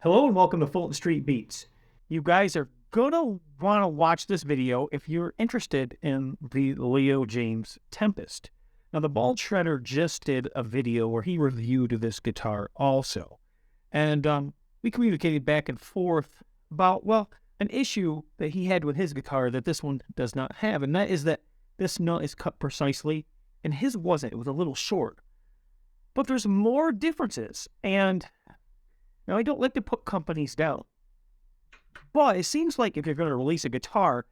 Hello and welcome to Fulton Street Beats. You guys are gonna want to watch this video if you're interested in the Jaymz Tempest. Now, the Bald Shredder just did a video where he reviewed this guitar also. And we communicated back and forth about, well, an issue that he had with his guitar that this one does not have. And that is that this nut is cut precisely, and his wasn't. It was a little short. But there's more differences. And now, I don't like to put companies down, but it seems like if you're going to release a guitar,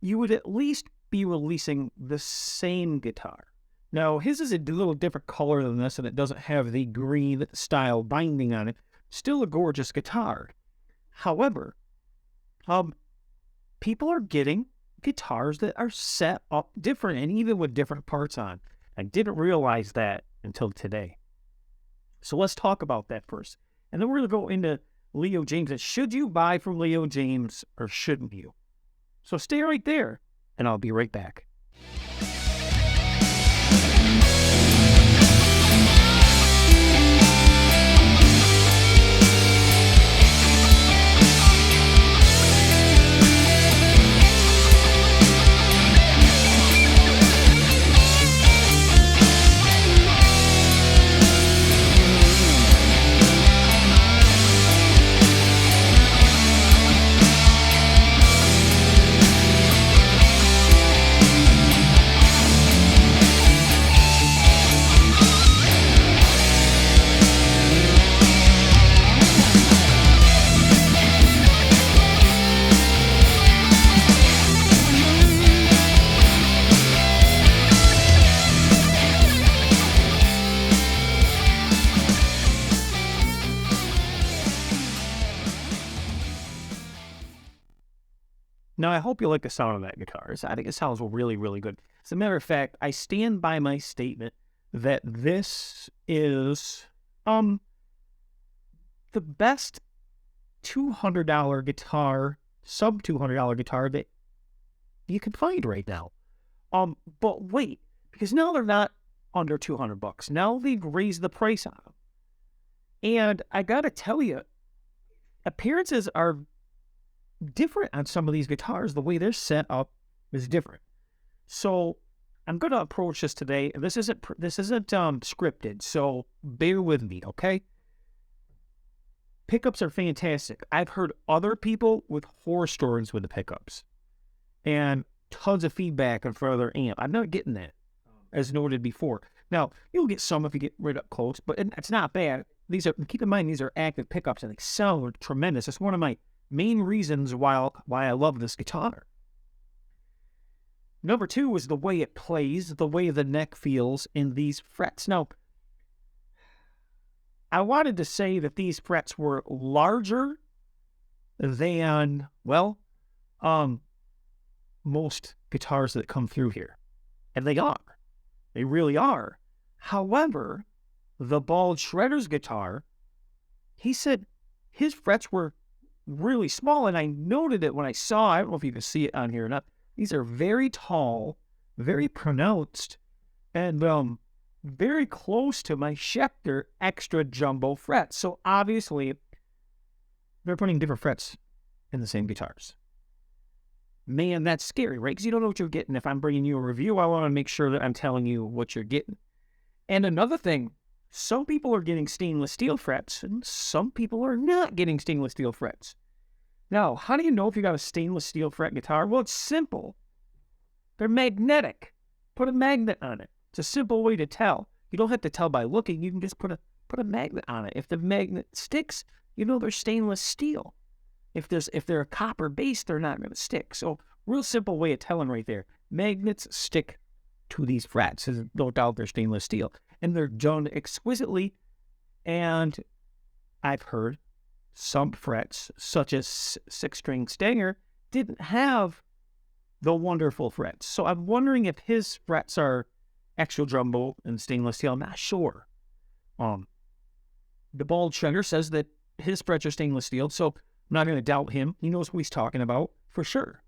you would at least be releasing the same guitar. Now, his is a little different color than this, and it doesn't have the green style binding on it. Still a gorgeous guitar. However, people are getting guitars that are set up different, and even with different parts on. I didn't realize that until today. So let's talk about that first. And then we're going to go into Jaymz. And should you buy from Jaymz or shouldn't you? So stay right there, and I'll be right back. Now, I hope you like the sound of that guitar. I think it sounds really, really good. As a matter of fact, I stand by my statement that this is the best $200 guitar, sub-$200 guitar that you can find right now. But wait, because now they're not under $200. Now they've raised the price on them. And I gotta tell you, appearances are different on some of these guitars. The way they're set up is different. So I'm going to approach this today. This isn't scripted, so bear with me, okay? Pickups are fantastic. I've heard other people with horror stories with the pickups and tons of feedback on for their amp. I'm not getting that, as noted before. Now, you'll get some if you get right up close, but it's not bad. Keep in mind, these are active pickups and they sound tremendous. It's one of my main reasons why I love this guitar. Number two is the way it plays, the way the neck feels in these frets. Now, I wanted to say that these frets were larger than, well, most guitars that come through here. And they are. They really are. However, the Bald Shredder's guitar, he said his frets were really small, and I noted it when I saw, I don't know if you can see it on here or not, these are very tall, very pronounced, and very close to my Schecter extra jumbo frets. So obviously, they're putting different frets in the same guitars. Man, that's scary, right? Because you don't know what you're getting. If I'm bringing you a review, I want to make sure that I'm telling you what you're getting. And another thing, some people are getting stainless steel frets, and some people are not getting stainless steel frets. Now, how do you know if you got a stainless steel fret guitar? Well, it's simple. They're magnetic. Put a magnet on it. It's a simple way to tell. You don't have to tell by looking. You can just put a magnet on it. If the magnet sticks, you know they're stainless steel. If they're a copper base, they're not going to stick. So, real simple way of telling right there. Magnets stick to these frets. There's no doubt they're stainless steel. And they're done exquisitely. And I've heard some frets, such as six-string Stanger, didn't have the wonderful frets. So I'm wondering if his frets are extra jumbo and stainless steel. I'm not sure. The Bald Shredder says that his frets are stainless steel, so I'm not going to doubt him. He knows what he's talking about for sure.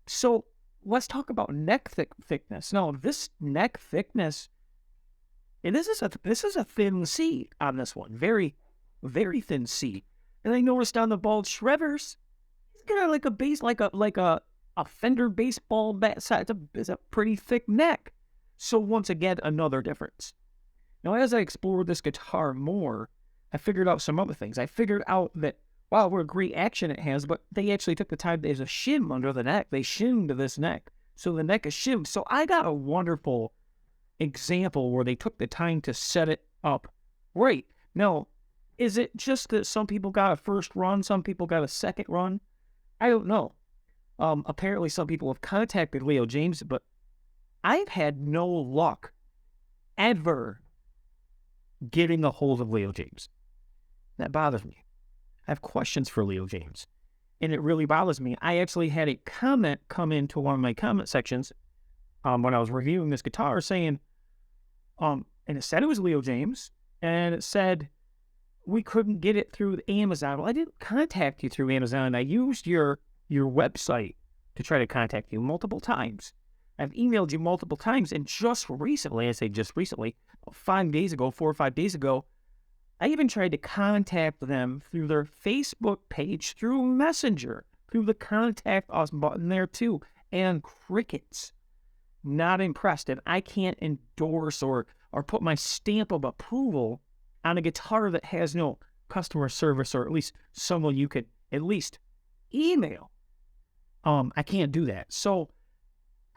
So let's talk about neck thickness. Now, this neck thickness, and this is a thin C on this one. Very, very thin C. And I noticed on the bald shredders, he's got like a base, like a Fender baseball bat size. It's a pretty thick neck. So once again, another difference. Now, as I explored this guitar more, I figured out some other things. I figured out that, wow, what a great action it has, but they actually took the time. There's a shim under the neck. They shimmed this neck. So the neck is shimmed. So I got a wonderful example where they took the time to set it up right. Now, is it just that some people got a first run, some people got a second run? I don't know. Apparently some people have contacted Leo Jaymz, but I've had no luck ever getting a hold of Leo Jaymz. That bothers me. I have questions for Leo Jaymz, and it really bothers me. I actually had a comment come into one of my comment sections when I was reviewing this guitar saying, and it said it was Leo Jaymz, and it said we couldn't get it through Amazon. Well, I didn't contact you through Amazon. I used your website to try to contact you multiple times. I've emailed you multiple times, and just recently, I say just recently, 5 days ago, 4 or 5 days ago, I even tried to contact them through their Facebook page, through Messenger, through the Contact Us button there too, and crickets. Not impressed, and I can't endorse or put my stamp of approval on a guitar that has no customer service, or at least someone you could at least email. I can't do that. So,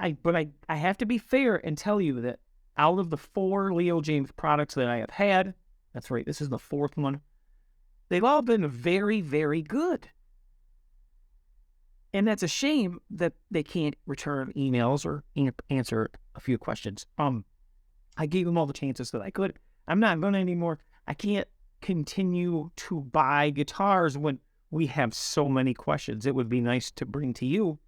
I have to be fair and tell you that out of the 4 Leo Jaymz products that I have had, that's right, this is the 4th one, they've all been very, very good. And that's a shame that they can't return emails or answer a few questions. I gave them all the chances that I could. I'm not going to anymore. I can't continue to buy guitars when we have so many questions. It would be nice to bring to you,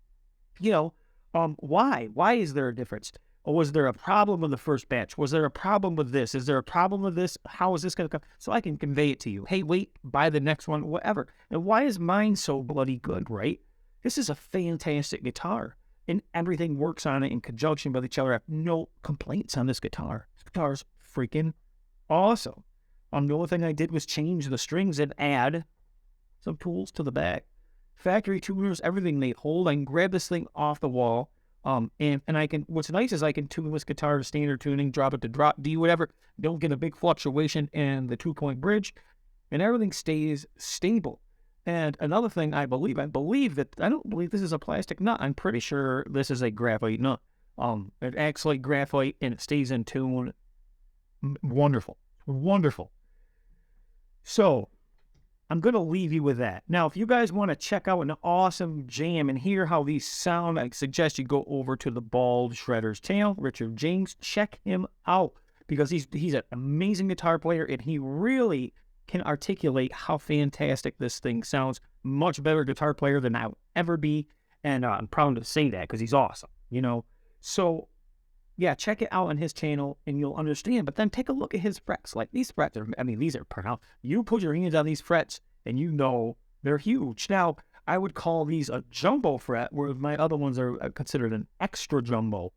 why? Why is there a difference? Or was there a problem with the first batch? Was there a problem with this? Is there a problem with this? How is this going to come? So I can convey it to you. Hey, wait, buy the next one, whatever. And why is mine so bloody good, right? This is a fantastic guitar, and everything works on it in conjunction with each other. I have no complaints on this guitar. This guitar's freaking awesome. The only thing I did was change the strings and add some tools to the back. Factory tuners, everything they hold. I can grab this thing off the wall. And I can, what's nice is I can tune this guitar to standard tuning, drop it to drop D, whatever. Don't get a big fluctuation in the 2-point bridge, and everything stays stable. And another thing I don't believe this is a plastic nut. I'm pretty sure this is a graphite nut. It acts like graphite and it stays in tune. Wonderful. Wonderful. So, I'm going to leave you with that. Now, if you guys want to check out an awesome jam and hear how these sound, I suggest you go over to the Bald Shredder's channel, Richard Jaymz. Check him out because he's an amazing guitar player, and he really can articulate how fantastic this thing sounds. Much better guitar player than I'll ever be, and I'm proud to say that because he's awesome, So, yeah, check it out on his channel, and you'll understand. But then take a look at his frets. Like, these frets these are pronounced. You put your hands on these frets, and they're huge. Now, I would call these a jumbo fret, whereas my other ones are considered an extra jumbo.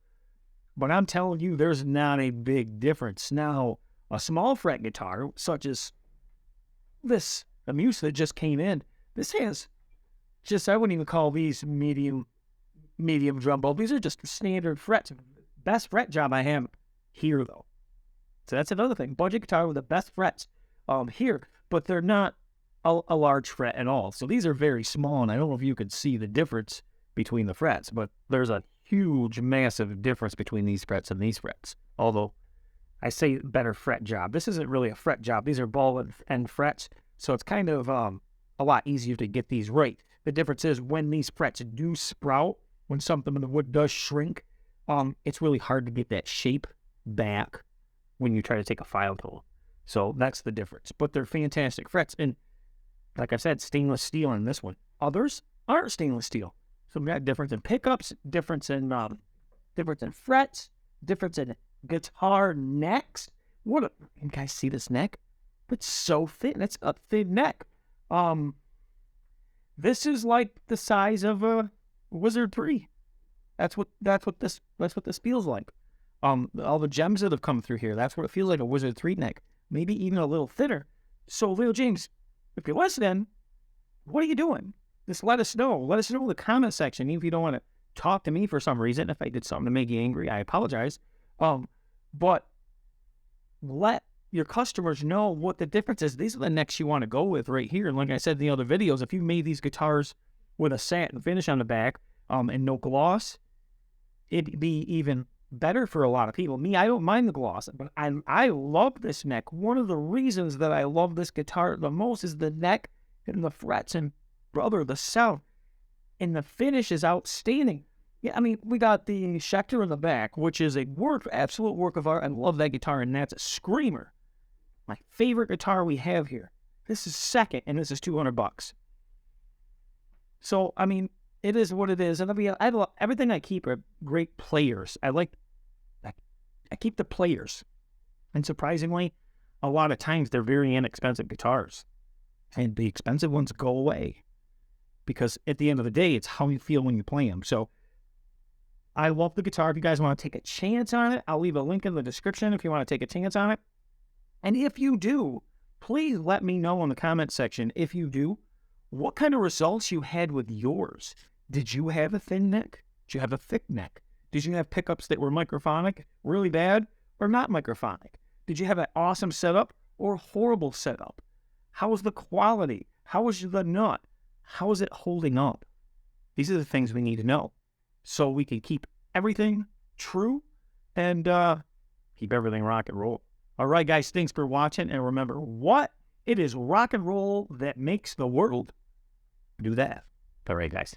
But I'm telling you, there's not a big difference. Now, a small fret guitar, such as this Amuse that just came in, this has I wouldn't even call these medium jumbo. These are just standard frets. Best fret job I have here, though. So that's another thing. Budget guitar with the best frets here, but they're not a large fret at all. So these are very small, and I don't know if you could see the difference between the frets, but there's a huge, massive difference between these frets and these frets. Although I say better fret job. This isn't really a fret job. These are ball end frets, so it's kind of a lot easier to get these right. The difference is when these frets do sprout, when something in the wood does shrink, it's really hard to get that shape back when you try to take a file tool. So that's the difference. But they're fantastic frets. And like I said, stainless steel in this one. Others aren't stainless steel. So we got difference in pickups, difference in frets, difference in guitar necks. You guys see this neck? It's so thin. It's a thin neck. This is like the size of a Wizard 3. That's what this feels like. All the gems that have come through here, that's what it feels like, a Wizard 3 neck. Maybe even a little thinner. So, Lil James, if you're listening, what are you doing? Just let us know. Let us know in the comment section. Even if you don't want to talk to me for some reason, if I did something to make you angry, I apologize. But let your customers know what the difference is. These are the necks you want to go with right here. And like I said in the other videos, if you made these guitars with a satin finish on the back and no gloss, it'd be even better for a lot of people. Me, I don't mind the gloss, but I love this neck. One of the reasons that I love this guitar the most is the neck and the frets. And brother, the sound and the finish is outstanding. Yeah, I mean, we got the Schecter in the back, which is a absolute work of art. I love that guitar, and that's a screamer. My favorite guitar we have here. This is second, and this is $200. So, I mean, it is what it is. And everything I keep are great players. I keep the players. And surprisingly, a lot of times they're very inexpensive guitars. And the expensive ones go away. Because at the end of the day, it's how you feel when you play them. So, I love the guitar. If you guys want to take a chance on it, I'll leave a link in the description if you want to take a chance on it. And if you do, please let me know in the comment section, if you do, what kind of results you had with yours. Did you have a thin neck? Did you have a thick neck? Did you have pickups that were microphonic, really bad, or not microphonic? Did you have an awesome setup or a horrible setup? How was the quality? How was the nut? How is it holding up? These are the things we need to know so we can keep everything true and keep everything rock and roll. All right, guys, thanks for watching. And remember, it is rock and roll that makes the world do that. All right, guys.